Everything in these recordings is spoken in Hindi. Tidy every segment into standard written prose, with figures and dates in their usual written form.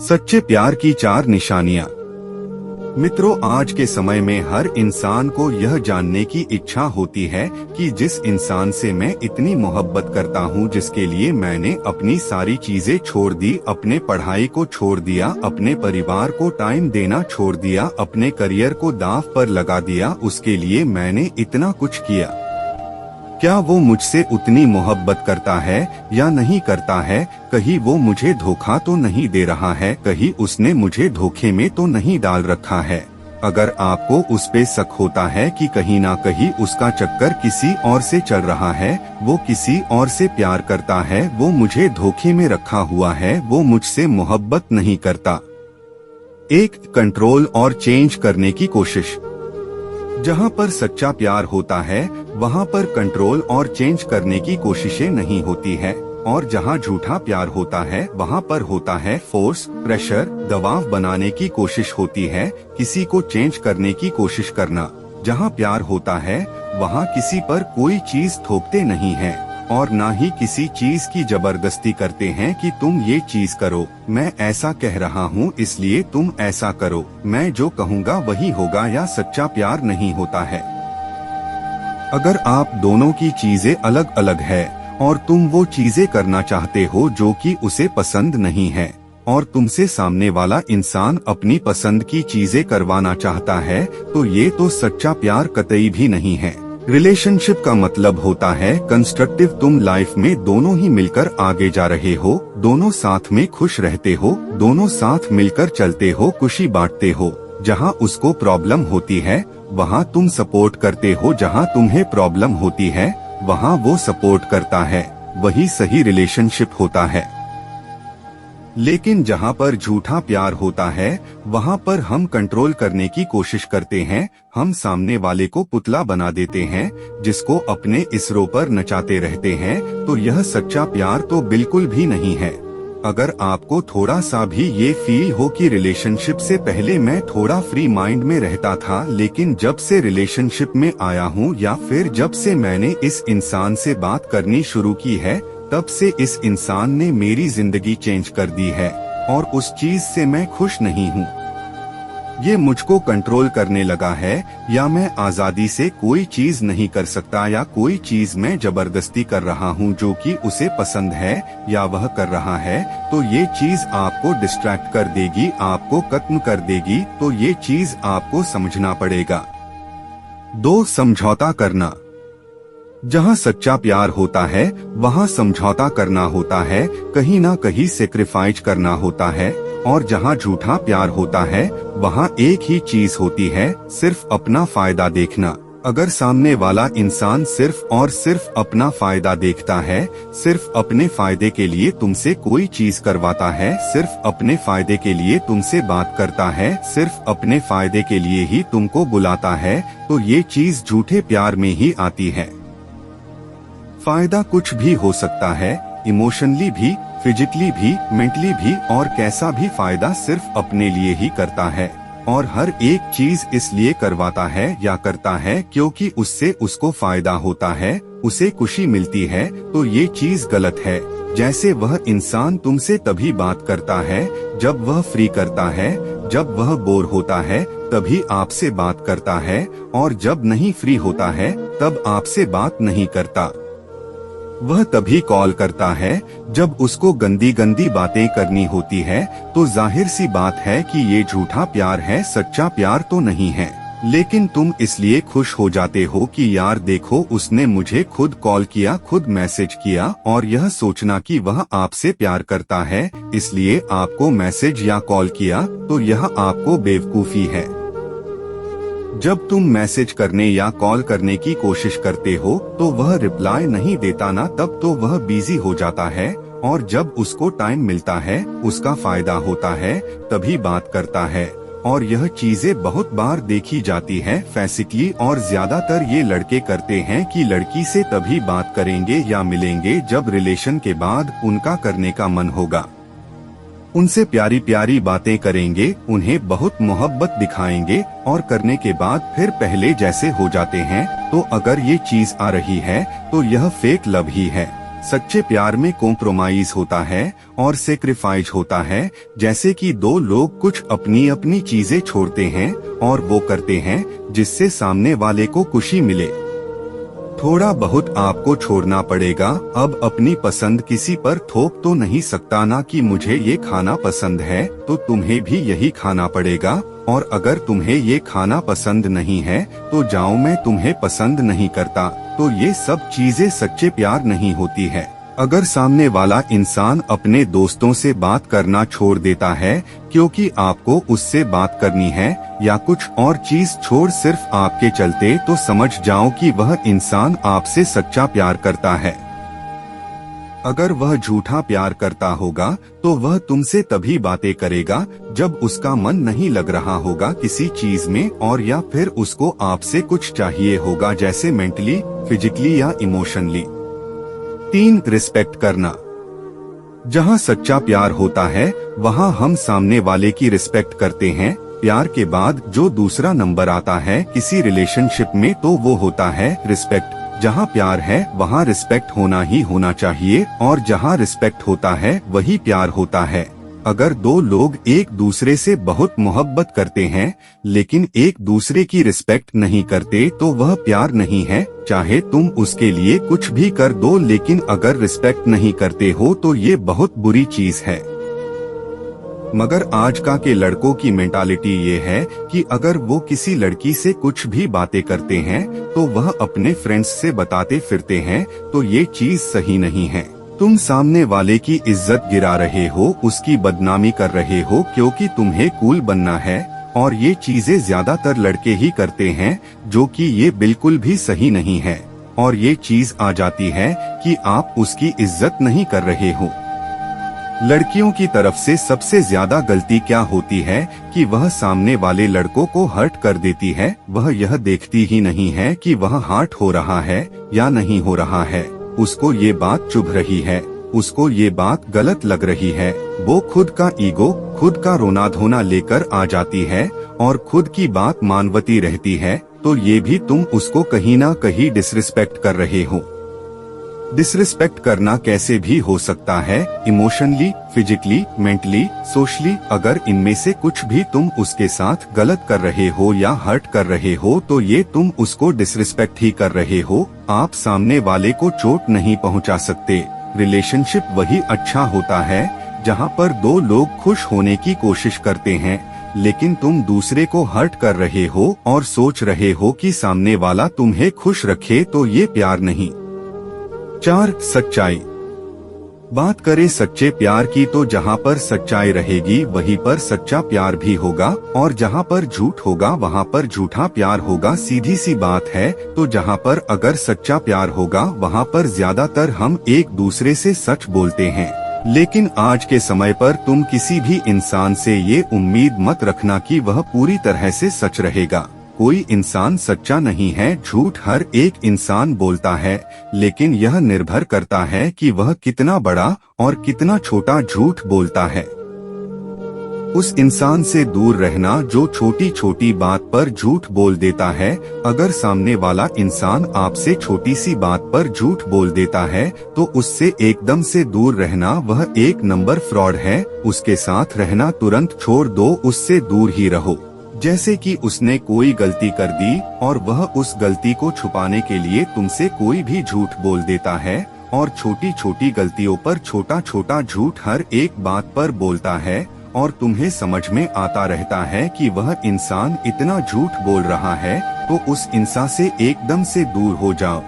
सच्चे प्यार की 4 निशानियां। मित्रों, आज के समय में हर इंसान को यह जानने की इच्छा होती है कि जिस इंसान से मैं इतनी मोहब्बत करता हूं, जिसके लिए मैंने अपनी सारी चीजें छोड़ दी, अपने पढ़ाई को छोड़ दिया, अपने परिवार को टाइम देना छोड़ दिया, अपने करियर को दांव पर लगा दिया, उसके लिए मैंने इतना कुछ किया, क्या वो मुझसे उतनी मोहब्बत करता है या नहीं करता है? कहीं वो मुझे धोखा तो नहीं दे रहा है? कहीं उसने मुझे धोखे में तो नहीं डाल रखा है? अगर आपको उस पे शक होता है कि कहीं ना कहीं उसका चक्कर किसी और से चल रहा है, वो किसी और से प्यार करता है, वो मुझे धोखे में रखा हुआ है, वो मुझसे मोहब्बत नहीं करता। 1. कंट्रोल और चेंज करने की कोशिश। जहाँ पर सच्चा प्यार होता है वहाँ पर कंट्रोल और चेंज करने की कोशिशें नहीं होती है, और जहाँ झूठा प्यार होता है वहाँ पर होता है फोर्स, प्रेशर, दबाव बनाने की कोशिश होती है, किसी को चेंज करने की कोशिश करना। जहाँ प्यार होता है वहाँ किसी पर कोई चीज थोपते नहीं है और ना ही किसी चीज की जबरदस्ती करते हैं कि तुम ये चीज करो, मैं ऐसा कह रहा हूँ इसलिए तुम ऐसा करो, मैं जो कहूँगा वही होगा, या सच्चा प्यार नहीं होता है। अगर आप दोनों की चीजें अलग अलग है और तुम वो चीजें करना चाहते हो जो कि उसे पसंद नहीं है, और तुमसे सामने वाला इंसान अपनी पसंद की चीजें करवाना चाहता है, तो ये तो सच्चा प्यार कतई भी नहीं है। रिलेशनशिप का मतलब होता है कंस्ट्रक्टिव, तुम लाइफ में दोनों ही मिलकर आगे जा रहे हो, दोनों साथ में खुश रहते हो, दोनों साथ मिलकर चलते हो, खुशी बांटते हो। जहाँ उसको प्रॉब्लम होती है वहाँ तुम सपोर्ट करते हो, जहाँ तुम्हें प्रॉब्लम होती है वहाँ वो सपोर्ट करता है, वही सही रिलेशनशिप होता है। लेकिन जहाँ पर झूठा प्यार होता है वहाँ पर हम कंट्रोल करने की कोशिश करते हैं, हम सामने वाले को पुतला बना देते हैं, जिसको अपने इसरो पर नचाते रहते हैं, तो यह सच्चा प्यार तो बिल्कुल भी नहीं है। अगर आपको थोड़ा सा भी ये फील हो कि रिलेशनशिप से पहले मैं थोड़ा फ्री माइंड में रहता था, लेकिन जब से रिलेशनशिप में आया हूँ या फिर जब से मैंने इस इंसान से बात करनी शुरू की है, तब से इस इंसान ने मेरी जिंदगी चेंज कर दी है और उस चीज से मैं खुश नहीं हूँ। ये मुझको कंट्रोल करने लगा है, या मैं आजादी से कोई चीज नहीं कर सकता, या कोई चीज मैं जबरदस्ती कर रहा हूँ जो कि उसे पसंद है या वह कर रहा है, तो ये चीज आपको डिस्ट्रैक्ट कर देगी, आपको खत्म कर देगी, तो ये चीज आपको समझना पड़ेगा। 2. समझौता करना। जहाँ सच्चा प्यार होता है वहाँ समझौता करना होता है, कहीं ना कहीं सेक्रीफाइस करना होता है, और जहाँ झूठा प्यार होता है वहाँ एक ही चीज होती है, सिर्फ अपना फायदा देखना। अगर सामने वाला इंसान सिर्फ और सिर्फ अपना फायदा देखता है, सिर्फ अपने फायदे के लिए तुमसे कोई चीज करवाता है, सिर्फ अपने फायदे के लिए तुमसे बात करता है, सिर्फ अपने फायदे के लिए ही तुमको बुलाता है, तो ये चीज झूठे प्यार में ही आती है। फायदा कुछ भी हो सकता है, इमोशनली भी, फिजिकली भी, मेंटली भी, और कैसा भी फायदा सिर्फ अपने लिए ही करता है, और हर एक चीज इसलिए करवाता है या करता है क्योंकि उससे उसको फायदा होता है, उसे खुशी मिलती है, तो ये चीज गलत है। जैसे वह इंसान तुमसे तभी बात करता है जब वह फ्री करता है, जब वह बोर होता है तभी आपसे बात करता है, और जब नहीं फ्री होता है तब आपसे बात नहीं करता। वह तभी कॉल करता है जब उसको गंदी गंदी बातें करनी होती है, तो जाहिर सी बात है कि ये झूठा प्यार है, सच्चा प्यार तो नहीं है। लेकिन तुम इसलिए खुश हो जाते हो कि यार देखो उसने मुझे खुद कॉल किया, खुद मैसेज किया, और यह सोचना कि वह आपसे प्यार करता है इसलिए आपको मैसेज या कॉल किया, तो यह आपको बेवकूफी है। जब तुम मैसेज करने या कॉल करने की कोशिश करते हो तो वह रिप्लाई नहीं देता ना, तब तो वह बिजी हो जाता है, और जब उसको टाइम मिलता है, उसका फायदा होता है, तभी बात करता है। और यह चीजें बहुत बार देखी जाती है फैसिकली, और ज्यादातर ये लड़के करते हैं कि लड़की से तभी बात करेंगे या मिलेंगे जब रिलेशन के बाद उनका करने का मन होगा, उनसे प्यारी प्यारी बातें करेंगे, उन्हें बहुत मोहब्बत दिखाएंगे, और करने के बाद फिर पहले जैसे हो जाते हैं। तो अगर ये चीज आ रही है तो यह फेक लव ही है। सच्चे प्यार में कॉम्प्रोमाइज होता है और सेक्रीफाइस होता है, जैसे कि दो लोग कुछ अपनी अपनी चीजें छोड़ते हैं और वो करते हैं जिससे सामने वाले को खुशी मिले। थोड़ा बहुत आपको छोड़ना पड़ेगा। अब अपनी पसंद किसी पर थोप तो नहीं सकता ना कि मुझे ये खाना पसंद है तो तुम्हें भी यही खाना पड़ेगा, और अगर तुम्हें ये खाना पसंद नहीं है तो जाओ मैं तुम्हें पसंद नहीं करता। तो ये सब चीजें सच्चे प्यार नहीं होती है। अगर सामने वाला इंसान अपने दोस्तों से बात करना छोड़ देता है क्योंकि आपको उससे बात करनी है या कुछ और चीज छोड़ सिर्फ आपके चलते, तो समझ जाओ कि वह इंसान आपसे सच्चा प्यार करता है। अगर वह झूठा प्यार करता होगा तो वह तुमसे तभी बातें करेगा जब उसका मन नहीं लग रहा होगा किसी चीज में, और या फिर उसको आपसे कुछ चाहिए होगा, जैसे मेंटली, फिजिकली या इमोशनली। 3. रिस्पेक्ट करना। जहाँ सच्चा प्यार होता है वहाँ हम सामने वाले की रिस्पेक्ट करते हैं। प्यार के बाद जो दूसरा नंबर आता है किसी रिलेशनशिप में तो वो होता है रिस्पेक्ट। जहाँ प्यार है वहाँ रिस्पेक्ट होना ही होना चाहिए, और जहाँ रिस्पेक्ट होता है वही प्यार होता है। अगर दो लोग एक दूसरे से बहुत मोहब्बत करते हैं लेकिन एक दूसरे की रिस्पेक्ट नहीं करते तो वह प्यार नहीं है। चाहे तुम उसके लिए कुछ भी कर दो, लेकिन अगर रिस्पेक्ट नहीं करते हो तो ये बहुत बुरी चीज है। मगर आज का के लड़कों की मेंटालिटी ये है कि अगर वो किसी लड़की से कुछ भी बातें करते हैं तो वह अपने फ्रेंड्स से बताते फिरते हैं, तो ये चीज सही नहीं है। तुम सामने वाले की इज्जत गिरा रहे हो, उसकी बदनामी कर रहे हो क्योंकि तुम्हें कूल बनना है, और ये चीजें ज्यादातर लड़के ही करते हैं, जो कि ये बिल्कुल भी सही नहीं है। और ये चीज आ जाती है कि आप उसकी इज्जत नहीं कर रहे हो। लड़कियों की तरफ से सबसे ज्यादा गलती क्या होती है कि वह सामने वाले लड़कों को हर्ट कर देती है। वह यह देखती ही नहीं है कि वह हर्ट हो रहा है या नहीं हो रहा है। उसको ये बात चुभ रही है, उसको ये बात गलत लग रही है। वो खुद का ईगो, खुद का रोना धोना लेकर आ जाती है और खुद की बात मानवती रहती है, तो ये भी तुम उसको कहीं ना कहीं डिसरिस्पेक्ट कर रहे हो। डिसरिस्पेक्ट करना कैसे भी हो सकता है, इमोशनली, फिजिकली, मेंटली, सोशली। अगर इनमें से कुछ भी तुम उसके साथ गलत कर रहे हो या हर्ट कर रहे हो तो ये तुम उसको डिसरिस्पेक्ट ही कर रहे हो। आप सामने वाले को चोट नहीं पहुंचा सकते। रिलेशनशिप वही अच्छा होता है जहां पर दो लोग खुश होने की कोशिश करते हैं, लेकिन तुम दूसरे को हर्ट कर रहे हो और सोच रहे हो कि सामने वाला तुम्हें खुश रखे, तो ये प्यार नहीं। 4. सच्चाई। बात करें सच्चे प्यार की तो जहाँ पर सच्चाई रहेगी वहीं पर सच्चा प्यार भी होगा, और जहाँ पर झूठ होगा वहाँ पर झूठा प्यार होगा। सीधी सी बात है। तो जहाँ पर अगर सच्चा प्यार होगा वहाँ पर ज्यादातर हम एक दूसरे से सच बोलते हैं, लेकिन आज के समय पर तुम किसी भी इंसान से ये उम्मीद मत रखना कि वह पूरी तरह से सच रहेगा। कोई इंसान सच्चा नहीं है। झूठ हर एक इंसान बोलता है, लेकिन यह निर्भर करता है कि वह कितना बड़ा और कितना छोटा झूठ बोलता है। उस इंसान से दूर रहना जो छोटी छोटी बात पर झूठ बोल देता है। अगर सामने वाला इंसान आपसे छोटी सी बात पर झूठ बोल देता है तो उससे एकदम से दूर रहना वह एक नंबर फ्रॉड है। उसके साथ रहना तुरंत छोड़ दो, उससे दूर ही रहो। जैसे कि उसने कोई गलती कर दी और वह उस गलती को छुपाने के लिए तुमसे कोई भी झूठ बोल देता है, और छोटी छोटी गलतियों पर छोटा छोटा झूठ हर एक बात पर बोलता है, और तुम्हें समझ में आता रहता है कि वह इंसान इतना झूठ बोल रहा है, तो उस इंसान से एकदम से दूर हो जाओ।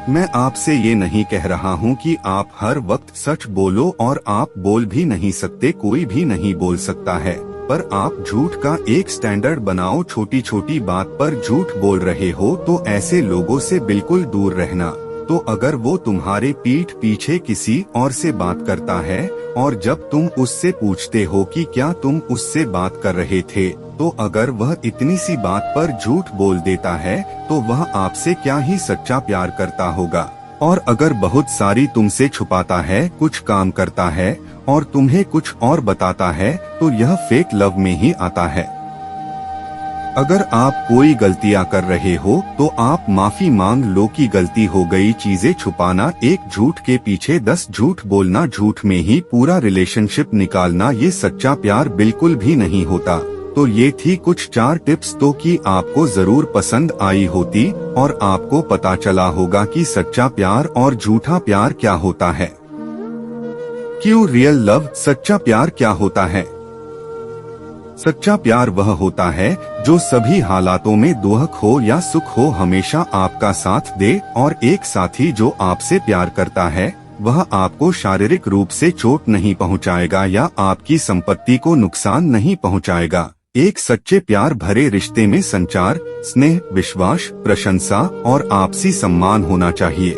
मैं आपसे ये नहीं कह रहा हूँ कि आप हर वक्त सच बोलो, और आप बोल भी नहीं सकते, कोई भी नहीं बोल सकता है, पर आप झूठ का एक स्टैंडर्ड बनाओ। छोटी छोटी बात पर झूठ बोल रहे हो तो ऐसे लोगों से बिल्कुल दूर रहना। तो अगर वो तुम्हारे पीठ पीछे किसी और से बात करता है और जब तुम उससे पूछते हो कि क्या तुम उससे बात कर रहे थे, तो अगर वह इतनी सी बात पर झूठ बोल देता है तो वह आपसे क्या ही सच्चा प्यार करता होगा। और अगर बहुत सारी तुमसे छुपाता है, कुछ काम करता है और तुम्हें कुछ और बताता है, तो यह फेक लव में ही आता है। अगर आप कोई गलतियां कर रहे हो तो आप माफी मांग लो कि गलती हो गई। चीजें छुपाना, एक झूठ के पीछे 10 झूठ बोलना, झूठ में ही पूरा रिलेशनशिप निकालना, ये सच्चा प्यार बिल्कुल भी नहीं होता। तो ये थी कुछ 4 टिप्स तो कि आपको जरूर पसंद आई होती और आपको पता चला होगा कि सच्चा प्यार और झूठा प्यार क्या होता है। क्यों रियल लव, सच्चा प्यार क्या होता है? सच्चा प्यार वह होता है जो सभी हालातों में, दुख हो या सुख हो, हमेशा आपका साथ दे। और एक साथी जो आपसे प्यार करता है वह आपको शारीरिक रूप से चोट नहीं पहुंचाएगा या आपकी संपत्ति को नुकसान नहीं पहुंचाएगा। एक सच्चे प्यार भरे रिश्ते में संचार, स्नेह, विश्वास, प्रशंसा और आपसी सम्मान होना चाहिए।